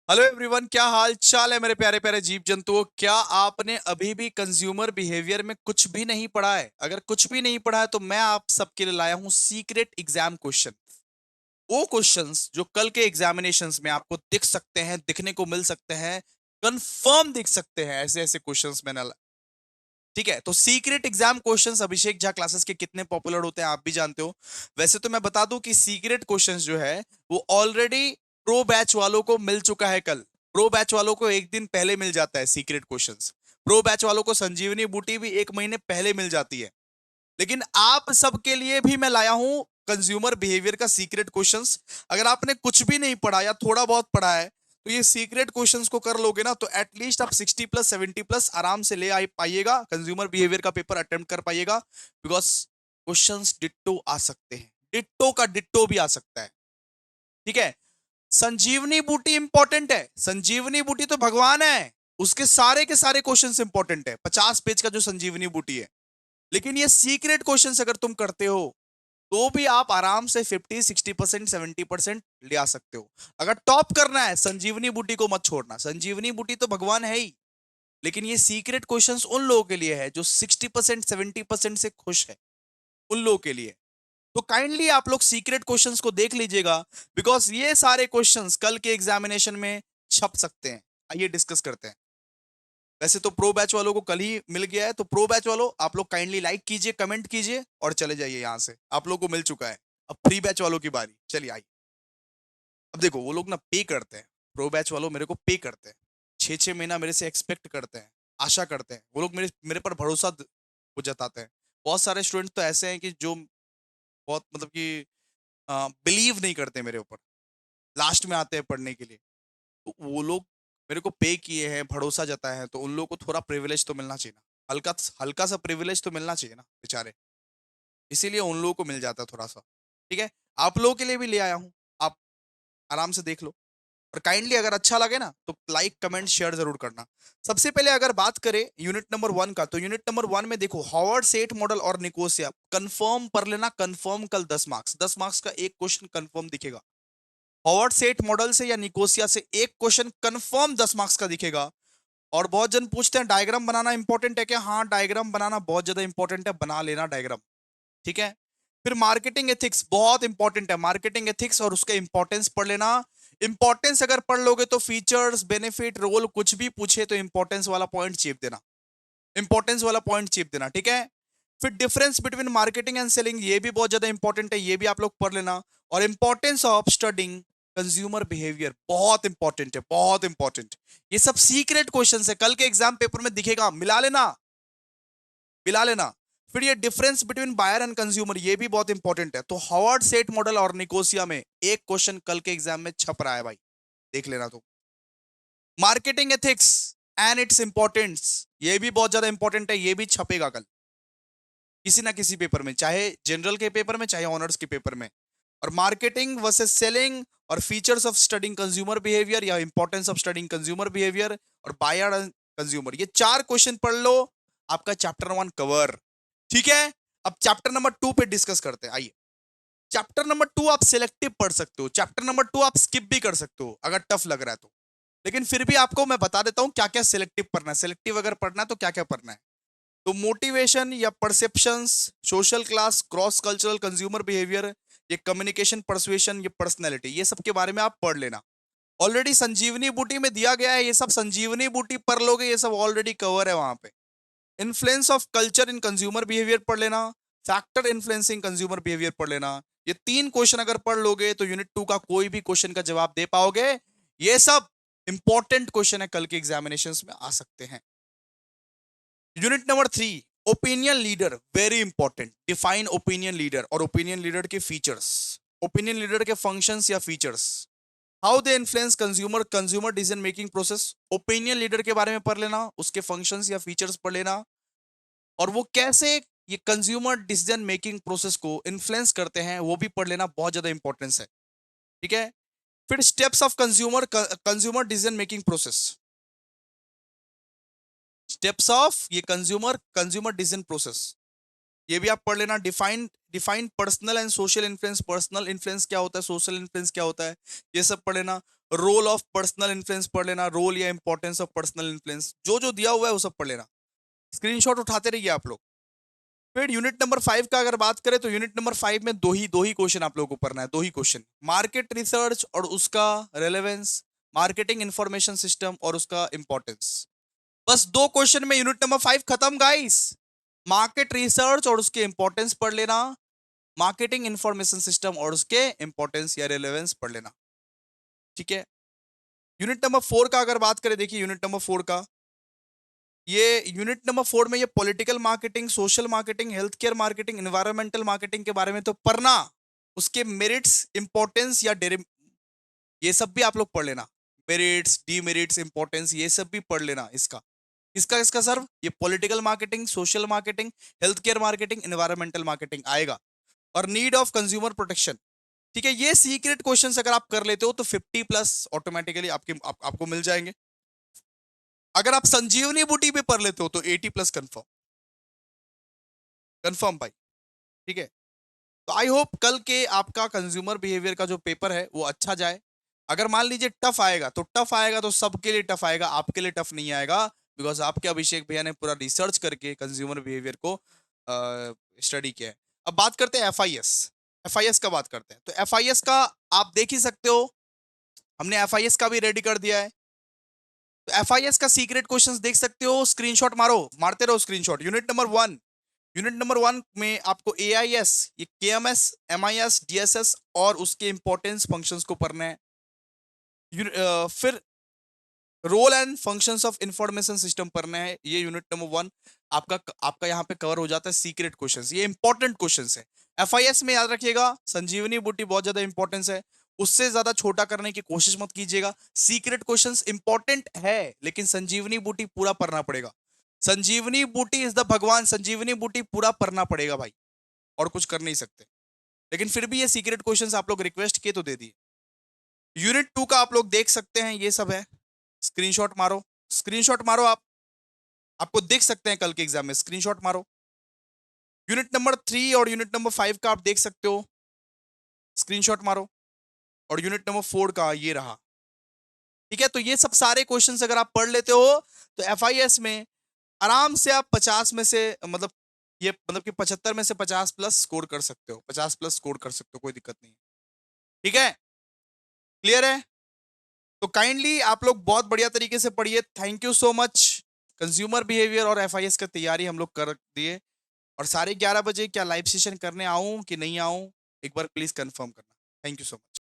Hello everyone, क्या हाल चाल है मेरे प्यारे प्यारे जीव जंतुओं। क्या आपने अभी भी कंज्यूमर बिहेवियर में कुछ भी नहीं पढ़ा है? अगर कुछ भी नहीं पढ़ा है तो मैं आप सबके लिए लाया हूं सीक्रेट एग्जाम क्वेश्चन। वो क्वेश्चंस जो कल के एग्जामिनेशंस में आपको दिख सकते हैं, दिखने को मिल सकते हैं, कंफर्म दिख सकते हैं। ऐसे ऐसे क्वेश्चंस मैंने ठीक है। तो secret exam questions Abhishek Jha classes के कितने पॉपुलर होते हैं आप भी जानते हो। वैसे तो मैं बता दूं कि सीक्रेट क्वेश्चंस जो है वो ऑलरेडी प्रो बैच वालों को मिल चुका है। कल प्रो बैच वालों को एक दिन पहले मिल जाता है सीक्रेट क्वेश्चंस। प्रो बैच वालों को संजीवनी बूटी भी एक महीने पहले मिल जाती है। लेकिन आप सबके लिए भी मैं लाया हूं कंज्यूमर बिहेवियर का सीक्रेट क्वेश्चंस। अगर आपने कुछ भी नहीं पढ़ा या थोड़ा बहुत पढ़ा है तो ये सीक्रेट क्वेश्चंस को कर लोगे ना तो एटलीस्ट आप 60+ 70+ आराम से ले आ पाइएगा, कंज्यूमर बिहेवियर का पेपर अटेम्प्ट कर पाइएगा। बिकॉज क्वेश्चंस डिट्टो आ सकते हैं, डिट्टो का डिट्टो भी आ सकता है। ठीक है। संजीवनी बूटी इंपॉर्टेंट है, संजीवनी बूटी तो भगवान है, उसके सारे के सारे क्वेश्चंस इंपॉर्टेंट है। 50 पेज का जो संजीवनी बूटी है। लेकिन ये सीक्रेट क्वेश्चंस अगर तुम करते हो तो भी आप आराम से 50 60% 70% ले आ सकते हो। अगर टॉप करना है संजीवनी बूटी को मत छोड़ना, संजीवनी बूटी तो भगवान है ही। लेकिन ये सीक्रेट क्वेश्चंस उन लोगों के लिए है जो 60% 70% से खुश है, उन लोगों के लिए। तो काइंडली आप लोग सीक्रेट क्वेश्चंस को देख लीजिएगा। बिकॉज ये सारे क्वेश्चंस कल के एग्जामिनेशन में छप सकते हैं। आइए डिस्कस करते हैं। वैसे तो प्रो बैच वालों को कल ही मिल गया है, तो प्रो बैच वालों आप लोग काइंडली लाइक कीजिए, कमेंट कीजिए और चले जाइए यहां से। आप लोगों को मिल चुका है। अब फ्री बैच वालों की बारी, चलिए आइए। अब देखो वो लोग ना पे करते हैं, प्रो बैच वालों मेरे को पे करते हैं। 6 6 महीना मेरे से एक्सपेक्ट करते हैं, आशा करते हैं। वो लोग मेरे मेरे पर भरोसा वो जताते हैं। बहुत सारे स्टूडेंट तो ऐसे हैं कि जो बहुत मतलब कि बिलीव नहीं करते मेरे ऊपर, लास्ट में आते हैं पढ़ने के लिए। तो वो लोग मेरे को पे किए हैं, भरोसा जताया है, तो उन लोगों को थोड़ा प्रिविलेज तो मिलना चाहिए ना। हल्का हल्का सा प्रिविलेज तो मिलना चाहिए ना बेचारे। इसीलिए उन लोगों को मिल जाता है थोड़ा सा। ठीक है। आप लोगों के लिए भी ले आया हूं, आप आराम से देख लो। और काइंडली अगर अच्छा लगे ना तो लाइक कमेंट शेयर जरूर करना। सबसे पहले अगर बात करें यूनिट नंबर 1 का, तो यूनिट नंबर 1 में देखो हॉवर्ड सेट मॉडल और निकोसिया कंफर्म पढ़ लेना। कंफर्म कल 10 मार्क्स, 10 मार्क्स का एक क्वेश्चन कंफर्म दिखेगा। हॉवर्ड सेट मॉडल से या निकोसिया से एक क्वेश्चन कंफर्म 10 मार्क्स का दिखेगा। और बहुत जन पूछते हैं डायग्राम बनाना इंपॉर्टेंट है क्या? हाँ, डायग्राम बनाना बहुत ज्यादा इंपॉर्टेंट है, बना लेना डायग्राम। ठीक है। फिर मार्केटिंग एथिक्स बहुत इंपॉर्टेंट है, मार्केटिंग एथिक्स और उसका इंपॉर्टेंस पढ़ लेना। इंपॉर्टेंस अगर पढ़ लोगे तो फीचर्स बेनिफिट रोल कुछ भी पूछे तो इंपॉर्टेंस वाला पॉइंट चेप देना, इंपॉर्टेंस वाला पॉइंट चेप देना। ठीक है। फिर difference between marketing and selling, ये भी बहुत ज्यादा इंपॉर्टेंट है, ये भी आप लोग पढ़ लेना। और importance of studying consumer behaviour बहुत इंपॉर्टेंट है, बहुत इंपॉर्टेंट। ये सब सीक्रेट क्वेश्चन है, कल के एग्जाम पेपर में दिखेगा, मिला लेना, मिला लेना। फिर ये difference between buyer and consumer, ये भी बहुत इंपॉर्टेंट है। तो हॉवर्ड सेट मॉडल और निकोसिया में एक क्वेश्चन कल के एग्जाम में छप रहा है भाई, देख लेना। तो marketing ethics and its importance, ये भी बहुत ज्यादा इंपॉर्टेंट है, ये भी छपेगा कल किसी ना किसी पेपर में, चाहे जनरल के पेपर में चाहे ऑनर्स के पेपर में। और मार्केटिंग वर्सेस सेलिंग और features of studying consumer behaviour या importance of studying consumer behaviour और बायर एंड कंज्यूमर, ये 4 क्वेश्चन पढ़ लो, आपका चैप्टर 1 कवर। ठीक है। अब चैप्टर नंबर 2 पे डिस्कस करते हैं, आइए। चैप्टर नंबर 2 आप सिलेक्टिव पढ़ सकते हो, चैप्टर नंबर 2 आप स्किप भी कर सकते हो अगर टफ लग रहा है तो। लेकिन फिर भी आपको मैं बता देता हूं क्या क्या सिलेक्टिव पढ़ना है, सिलेक्टिव अगर पढ़ना है तो क्या क्या पढ़ना है। तो मोटिवेशन या perceptions, social class, cross cultural consumer behaviour, ये कम्युनिकेशन परसुएशन, ये पर्सनैलिटी, ये सब के बारे में आप पढ़ लेना। ऑलरेडी संजीवनी बूटी में दिया गया है, ये सब संजीवनी बूटी पढ़ लोगे, ये सब ऑलरेडी कवर है वहां पे। Influence of culture in consumer behaviour पढ़ लेना। फैक्टर इन्फ्लुएंसिंग कंज्यूमर बिहेवियर पढ़ लेना। ये 3 क्वेश्चन अगर पढ़ लोगे तो यूनिट 2 का कोई भी क्वेश्चन का जवाब दे पाओगे। ये सब इंपॉर्टेंट क्वेश्चन है, कल के एग्जामिनेशंस में आ सकते हैं। Unit number 3, opinion leader, very important. Define opinion leader और ओपिनियन लीडर के फीचर्स, ओपिनियन लीडर के फंक्शंस या features, how they influence consumer, consumer decision making process. Opinion leader के बारे में पढ़ लेना, उसके फंक्शंस या फीचर्स पढ़ लेना, और वो कैसे ये कंज्यूमर डिसीजन मेकिंग प्रोसेस को इन्फ्लुएंस करते हैं वो भी पढ़ लेना, बहुत ज्यादा इंपॉर्टेंस है। ठीक है। फिर steps of consumer consumer decision making process, steps of ये कंज्यूमर कंज्यूमर डिसीजन प्रोसेस, ये भी आप पढ़ लेना। Define define personal and social influence, personal influence क्या होता है, सोशल इन्फ्लुएंस क्या होता है, ये सब पढ़ लेना। रोल ऑफ पर्सनल इन्फ्लुएंस पढ़ लेना, रोल या इंपॉर्टेंस ऑफ पर्सनल इन्फ्लुएंस, जो जो दिया हुआ है वो सब पढ़ लेना, स्क्रीनशॉट उठाते रहिए आप लोग। फिर यूनिट नंबर 5 का अगर बात करें तो यूनिट नंबर 5 में दो ही क्वेश्चन आप लोगों को पढ़ना है, दो ही क्वेश्चन, मार्केट रिसर्च और उसका रेलेवेंस, मार्केटिंग इंफॉर्मेशन सिस्टम और उसका इंपॉर्टेंस। बस दो क्वेश्चन में यूनिट नंबर 5 खत्म गाइस। मार्केट रिसर्च और उसके इंपॉर्टेंस पढ़ लेना, मार्केटिंग इंफॉर्मेशन सिस्टम और उसके इंपॉर्टेंस या रेलेवेंस पढ़ लेना, ठीक है। यूनिट नंबर 4 का अगर बात करें, देखिए यूनिट नंबर 4 का, ये यूनिट नंबर 4 में ये political marketing, social marketing, health care marketing, environmental marketing के बारे में तो पढ़ना, उसके मेरिट्स, इंपॉर्टेंस या ये सब भी आप लोग पढ़ लेना, मेरिट्स, डीमेरिट्स, इंपॉर्टेंस, ये सब भी पढ़ लेना। इसका इसका इसका सर ये political marketing, social marketing, health care marketing, environmental marketing आएगा, और नीड ऑफ कंज्यूमर प्रोटेक्शन, ठीक है। ये सीक्रेट क्वेश्चंस अगर आप कर लेते हो तो 50 प्लस ऑटोमेटिकली आपको मिल जाएंगे। अगर आप संजीवनी बूटी पे पढ़ लेते हो तो 80 प्लस कंफर्म, कंफर्म भाई, ठीक है। तो आई होप कल के आपका कंज्यूमर बिहेवियर का जो पेपर है वो अच्छा जाए। अगर मान लीजिए टफ आएगा तो टफ आएगा, तो सबके लिए टफ आएगा, आपके लिए टफ नहीं आएगा, बिकॉज आपके अभिषेक भैया ने पूरा रिसर्च करके कंज्यूमर बिहेवियर को स्टडी किया है। अब बात करते हैं एफआईएस, एफआईएस का बात करते हैं। तो एफआईएस का आप देख ही सकते हो, हमने एफआईएस का भी रेडी कर दिया है। तो एफआईएस का सीक्रेट क्वेश्चंस देख सकते हो, स्क्रीनशॉट मारो, मारते रहो screenshot. Unit number 1, unit number 1 में आपको एआईएस, ये केएमएस, एमआईएस, डीएसएस और उसके इंपॉर्टेंस फंक्शंस को पढ़ना है। फिर role and functions of information system पढ़ना है, ये यूनिट नंबर 1 आपका आपका यहाँ पे कवर हो जाता है। सीक्रेट क्वेश्चंस, ये इंपॉर्टेंट क्वेश्चंस है। एफआईएस में याद रखिएगा, संजीवनी बूटी बहुत ज्यादा इंपॉर्टेंस है, उससे ज्यादा छोटा करने की कोशिश मत कीजिएगा। सीक्रेट क्वेश्चंस इंपॉर्टेंट है, लेकिन संजीवनी बूटी पूरा पढ़ना पड़ेगा। संजीवनी बूटी इज द भगवान, संजीवनी बूटी पूरा पढ़ना पड़ेगा भाई, और कुछ कर नहीं सकते। लेकिन फिर भी ये सीक्रेट क्वेश्चंस आप लोग रिक्वेस्ट किए तो दे दिए। यूनिट 2 का आप लोग देख सकते हैं, ये सब है, स्क्रीनशॉट मारो, स्क्रीनशॉट मारो, आपको देख सकते हैं कल के एग्जाम में, स्क्रीनशॉट मारो। यूनिट नंबर 3 और यूनिट नंबर 5 का आप देख सकते हो, स्क्रीनशॉट मारो। और यूनिट नंबर 4 का ये रहा, ठीक है। तो ये सब सारे क्वेश्चंस अगर आप पढ़ लेते हो तो एफआईएस में आराम से आप 50 में से मतलब ये मतलब कि 75 में से 50 प्लस स्कोर कर सकते हो, 50 प्लस स्कोर कर सकते हो, कोई दिक्कत नहीं है, ठीक है। क्लियर है? तो काइंडली आप लोग बहुत बढ़िया तरीके से पढ़िए। Thank you so much. Consumer behaviour और एफआईएस का तैयारी हम लोग कर दिए, और साढ़े 11 बजे क्या लाइव सेशन करने आऊं कि नहीं आऊं, एक बार प्लीज कंफर्म करना। Thank you so much.